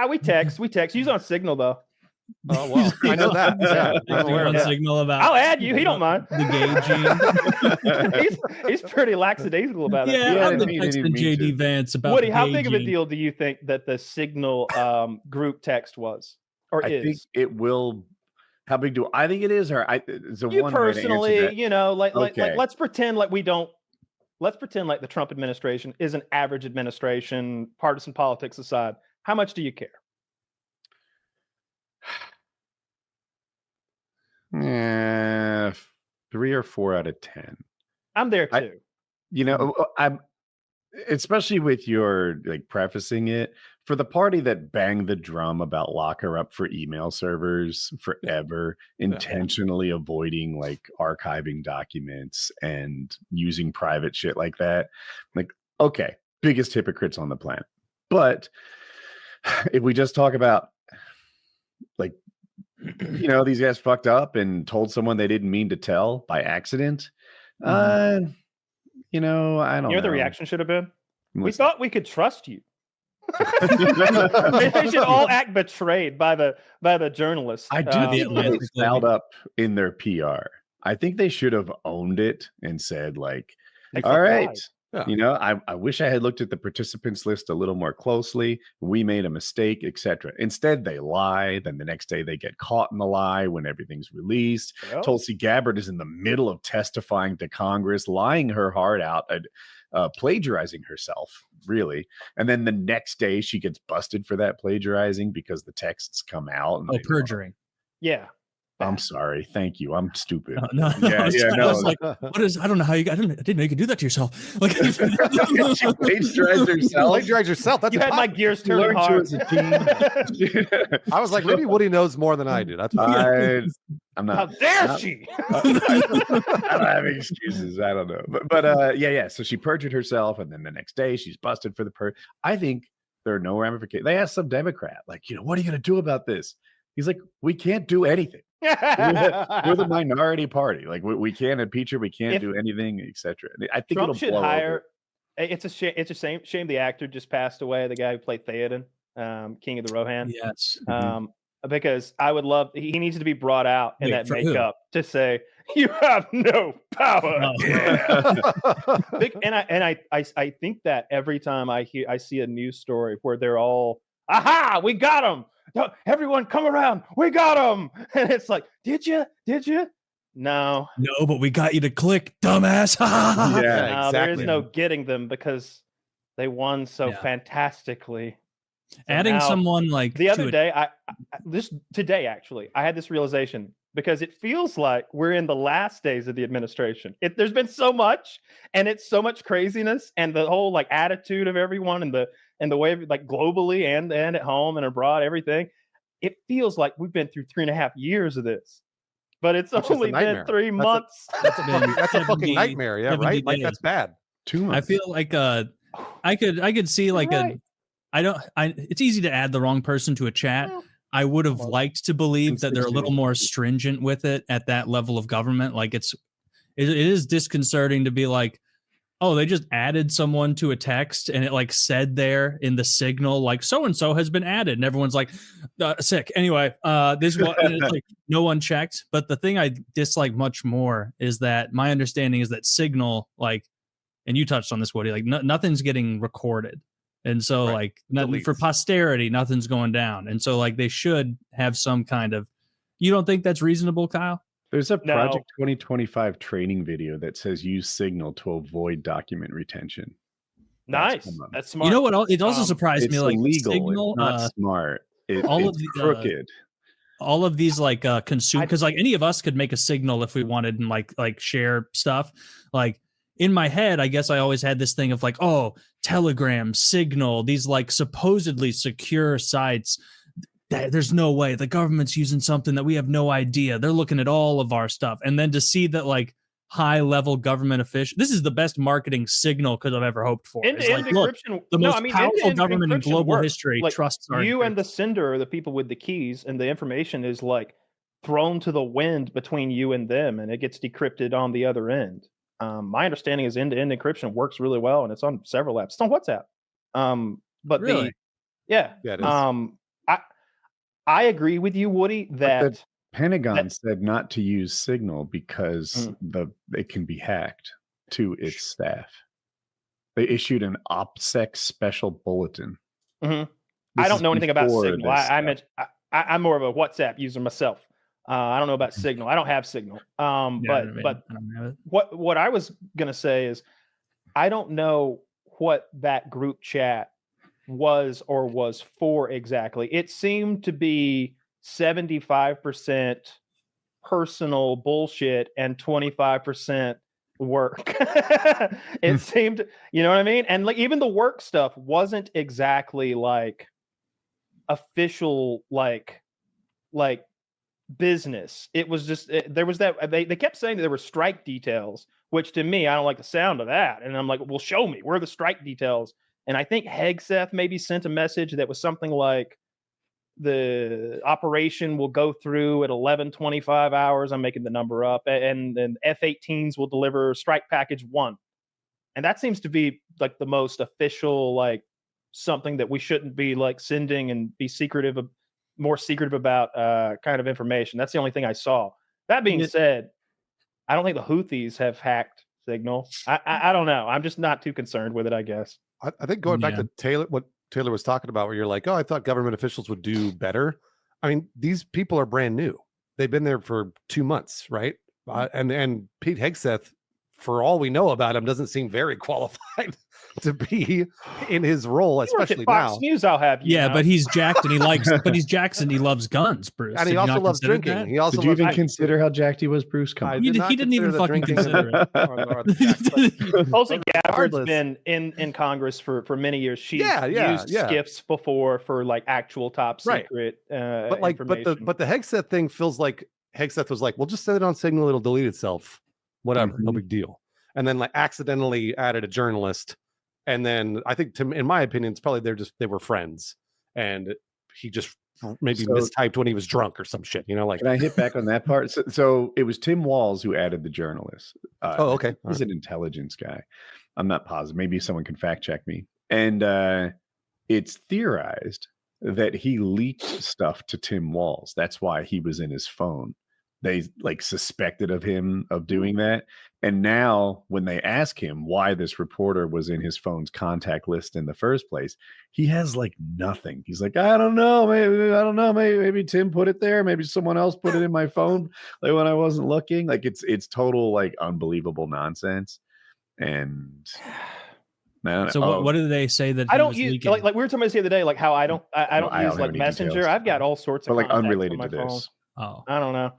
we text. He's on Signal though. Oh well, I know that. Yeah, I'm aware of that. Signal about. I'll add you. He don't mind. The gay gene. he's pretty lackadaisical about it. Yeah, I've been texting JD Vance about. Woody, how big of a deal do you think that the Signal group text was, or I think it will. How big do I think it is? Or you personally, you know, like let's pretend like we don't. Let's pretend like the Trump administration is an average administration, partisan politics aside. How much do you care? Yeah, 3 or 4 out of 10. I'm there too. I'm especially with your like prefacing it for the party that banged the drum about lock her up for email servers forever, intentionally avoiding like archiving documents and using private shit like that. Like, okay, biggest hypocrites on the planet. But if we just talk about like, these guys fucked up and told someone they didn't mean to tell by accident. I don't know. You know what the reaction should have been? We thought we could trust you. They should all act betrayed by the journalists. I do think they fouled up in their PR. I think they should have owned it and said like, all right. Yeah. I wish I had looked at the participants list a little more closely. We made a mistake, etc. Instead, they lie. Then the next day they get caught in the lie when everything's released. Yep. Tulsi Gabbard is in the middle of testifying to Congress, lying her heart out, plagiarizing herself, really. And then the next day she gets busted for that plagiarizing because the texts come out. And perjuring. Yeah. I'm sorry. Thank you. I'm stupid. No. I was like, what is? I don't know how you. I didn't know you could do that to yourself. Like, she plagiarized herself. Plagiarized herself. That's you had my gears turning hard. As a team. I was like, maybe Woody knows more than I do. That's fine. I'm not. How dare she? I don't have any excuses. I don't know. But yeah. So she perjured herself, and then the next day she's busted for the I think there are no ramifications. They asked some Democrat, like, what are you going to do about this? He's like, we can't do anything. We're the minority party. Like we can't impeach her. We can't do anything, etc. I think Trump it'll should blow hire. Over. It's a shame. It's a shame. The actor just passed away. The guy who played Theoden, King of the Rohan. Yes. Because I would love. He needs to be brought out in that makeup to say, "You have no power." Oh. Yeah. I think that every time I see a news story where they're all, "Aha, we got him! Everyone come around, we got him!" And it's like, did you? No, but we got you to click, dumbass. Yeah, exactly. There is no getting them because they won so fantastically. So adding someone like the other day, today actually, I had this realization because it feels like we're in the last days of the administration. There's been so much, and it's so much craziness, and the whole like attitude of everyone, and the way like globally and at home and abroad, everything. It feels like we've been through 3.5 years of this, but it's only been 3 months. That's a fucking nightmare. Yeah, right. Like that's bad. 2 months. I feel like I could see like it's easy to add the wrong person to a chat. I would have liked to believe that they're a little more stringent with it at that level of government. Like it is disconcerting to be like, oh, they just added someone to a text and it like said there in the signal, like so-and-so has been added. And everyone's like, sick. Anyway, this one, and it's like no one checked. But the thing I dislike much more is that my understanding is that Signal, like, and you touched on this, Woody, like nothing's getting recorded. And so like nothing for posterity, nothing's going down. And so like they should have some kind of, you don't think that's reasonable, Kyle? There's a Project 2025 training video that says use Signal to avoid document retention. Nice. That's smart. You know what? It also surprised me. Like illegal. Signal, it's not smart. It's crooked. All of these like consume, because like any of us could make a Signal if we wanted and like share stuff. Like in my head, I guess I always had this thing of like, oh, Telegram, Signal, these like supposedly secure sites. There's no way the government's using something that we have no idea. They're looking at all of our stuff. And then to see that like high level government official, this is the best marketing Signal could have ever hoped for. It's like, look, the most powerful government in global history trusts our you and the sender are the people with the keys, and the information is like thrown to the wind between you and them, and it gets decrypted on the other end. My understanding is end-to-end encryption works really well, and it's on several apps. It's on WhatsApp. But really? it is. I agree with you, Woody, that the Pentagon said not to use Signal because it can be hacked to its staff. They issued an OPSEC special bulletin. I don't know anything about Signal. I'm more of a WhatsApp user myself. I don't know about Signal. I don't have Signal. But what I was gonna say is, I don't know what that group chat was or was for exactly. It seemed to be 75% personal bullshit and 25% work. It seemed, you know what I mean? And like even the work stuff wasn't exactly like official, like business. It was just there was that they kept saying that there were strike details, which to me, I don't like the sound of that. And I'm like, well, show me, where are the strike details? And I think Hegseth maybe sent a message that was something like, the operation will go through at 11:25 hours. I'm making the number up, and then F-18s will deliver strike package 1. And that seems to be like the most official, like something that we shouldn't be like sending and be more secretive about kind of information. That's the only thing I saw. That being said, I don't think the Houthis have hacked Signal. I don't know. I'm just not too concerned with it, I guess. I think going back to Taylor, what Taylor was talking about, where you're like, oh, I thought government officials would do better. I mean, these people are brand new. They've been there for 2 months, right? And Pete Hegseth, for all we know about him, doesn't seem very qualified to be in his role, especially now. Fox News, I'll have you. Yeah, know. but he's jacked and he likes. But he's Jackson. He loves guns, Bruce. And he also loves drinking. That? He also did you even consider how jacked he was, Bruce? He didn't even fucking consider it. Tulsi Gabbard's been in Congress for many years. She's used skiffs before for like actual top secret information. But the Hegseth thing feels like Hegseth was like, well, just send it on Signal, it'll delete itself. Whatever, no big deal. And then like accidentally added a journalist. And then I think, in my opinion, it's probably they were friends, and he just maybe mistyped when he was drunk or some shit. You know, like. Can I hit back on that part? So it was Tim Walz who added the journalist. Okay, he's an intelligence guy. I'm not positive. Maybe someone can fact check me. And it's theorized that he leaked stuff to Tim Walz. That's why he was in his phone. They like suspected of him of doing that. And now when they ask him why this reporter was in his phone's contact list in the first place, he has like nothing. He's like, I don't know. Maybe Tim put it there. Maybe someone else put it in my phone like when I wasn't looking. Like it's total like unbelievable nonsense. And so what do they say that I don't use like we were talking about the other day, like how I don't use like Messenger. Details. I've got all sorts of like unrelated to phone. this. Oh, I don't know.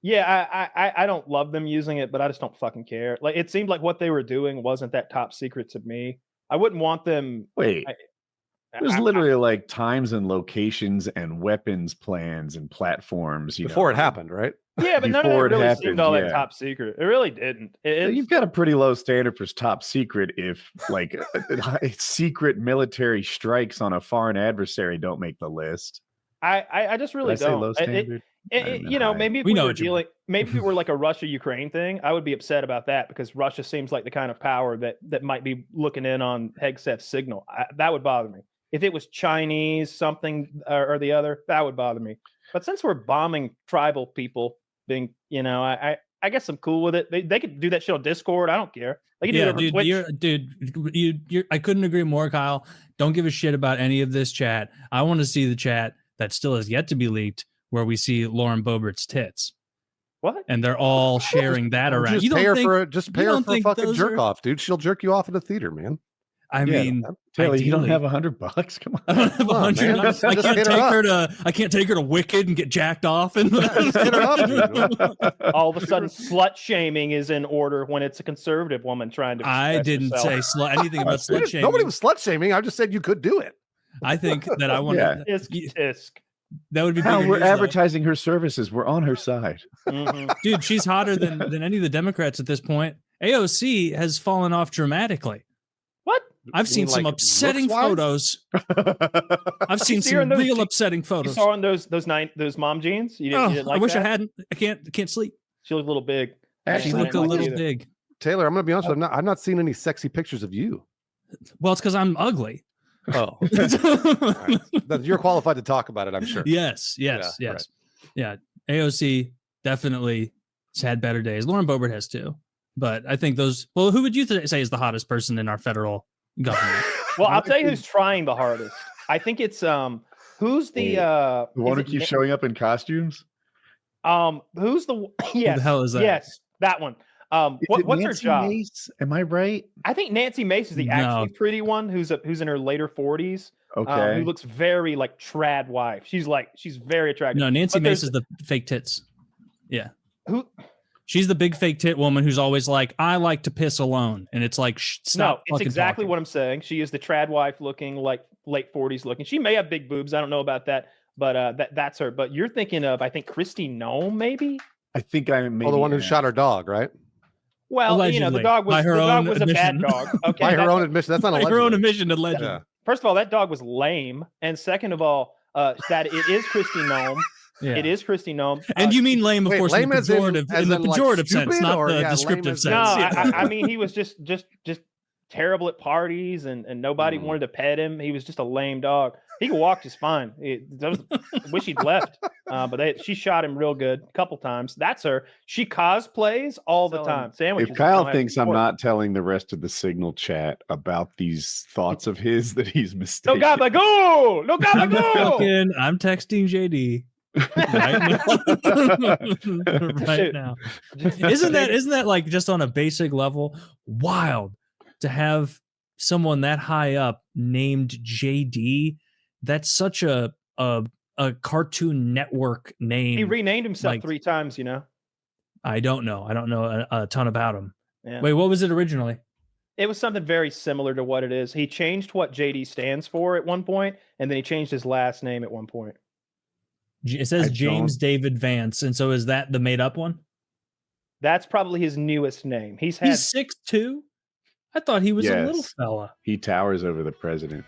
Yeah, I don't love them using it, but I just don't fucking care. Like it seemed like what they were doing wasn't that top secret to me. I wouldn't want them. Wait, there's literally like times and locations and weapons plans and platforms before it happened, right? Yeah, but none of it really seemed all that top secret. It really didn't. You've got a pretty low standard for top secret if like secret military strikes on a foreign adversary don't make the list. I just really don't. Low standard? You know, maybe if we were dealing, maybe if it were like a Russia-Ukraine thing, I would be upset about that because Russia seems like the kind of power that might be looking in on Hegseth's Signal. That would bother me. If it was Chinese, something or the other, that would bother me. But since we're bombing tribal people, being, you know, I guess I'm cool with it. They could do that shit on Discord. I don't care. They can do it on Twitch. I couldn't agree more, Kyle. Don't give a shit about any of this chat. I want to see the chat that still has yet to be leaked, where we see Lauren Boebert's tits. What? And they're all sharing that around. Just pay her for a fucking jerk off, dude. She'll jerk you off in the theater, man. I mean, Taylor, you don't have $100. Come on. I don't have $100. I can't take her to Wicked and get jacked off. And all of a sudden, slut shaming is in order when it's a conservative woman trying to. I didn't say anything about slut shaming. Nobody was slut shaming. I just said you could do it. I think that I want to. Tisk. That would be. We're advertising her services. We're on her side, dude. She's hotter than any of the Democrats at this point. AOC has fallen off dramatically. What? I've seen some upsetting photos. I've seen some real upsetting photos. You saw on those mom jeans. You didn't like I wish that? I hadn't. I can't sleep. She looked a little big. She looked a little big. Taylor, I'm gonna be honest with you. I've not seen any sexy pictures of you. Well, it's because I'm ugly. Oh, you're qualified to talk about it, I'm sure. Yes. Yeah. AOC definitely has had better days. Lauren Boebert has too. But I think those. Well, who would you say is the hottest person in our federal government? Well, I'll tell you who's trying the hardest. I think it's who's the one who keeps showing up in costumes. Who's the yes? Who the hell is that? Yes, that one. What's her job? Mace? Am I right? I think Nancy Mace is the actually pretty one who's in her later 40s. Okay. Who looks very like trad wife. She's very attractive. No, Nancy Mace is the fake tits. Yeah. Who? She's the big fake tit woman who's always like, I like to piss alone. And it's like, stop. No, it's exactly talking. what I'm saying. She is the trad wife looking, like late 40s looking. She may have big boobs. I don't know about that, but that's her. But you're thinking of, I think, Kristi Noem, maybe? I think I may. Oh, the one who shot her dog, right? Well, allegedly. The dog was a bad dog. Okay, by her own admission. That's not by her own admission, allegedly. Yeah. First of all, that dog was lame. And second of all, that it is Kristi Noem. Yeah. It is Kristi Noem. And you mean lame, of course, lame in the pejorative sense, not the descriptive sense. No, Yeah. I mean, he was just terrible at parties, and nobody wanted to pet him. He was just a lame dog. He could walk just fine. Wish he'd left. But she shot him real good a couple times. That's her. She cosplays all the time. Sandwiches. If Kyle thinks I'm not telling the rest of the Signal chat about these thoughts of his, that he's mistaken. No gabagool! No gabagool! I'm texting JD. right now. Isn't that like just on a basic level wild to have someone that high up named JD? That's such a Cartoon Network name. He renamed himself 3 times, you know. I don't know a ton about him. Yeah. Wait, what was it originally? It was something very similar to what it is. He changed what JD stands for at one point, and then he changed his last name at one point. It says James David Vance, and so is that the made up one? That's probably his newest name. He's 6'2". I thought he was a little fella. He towers over the president.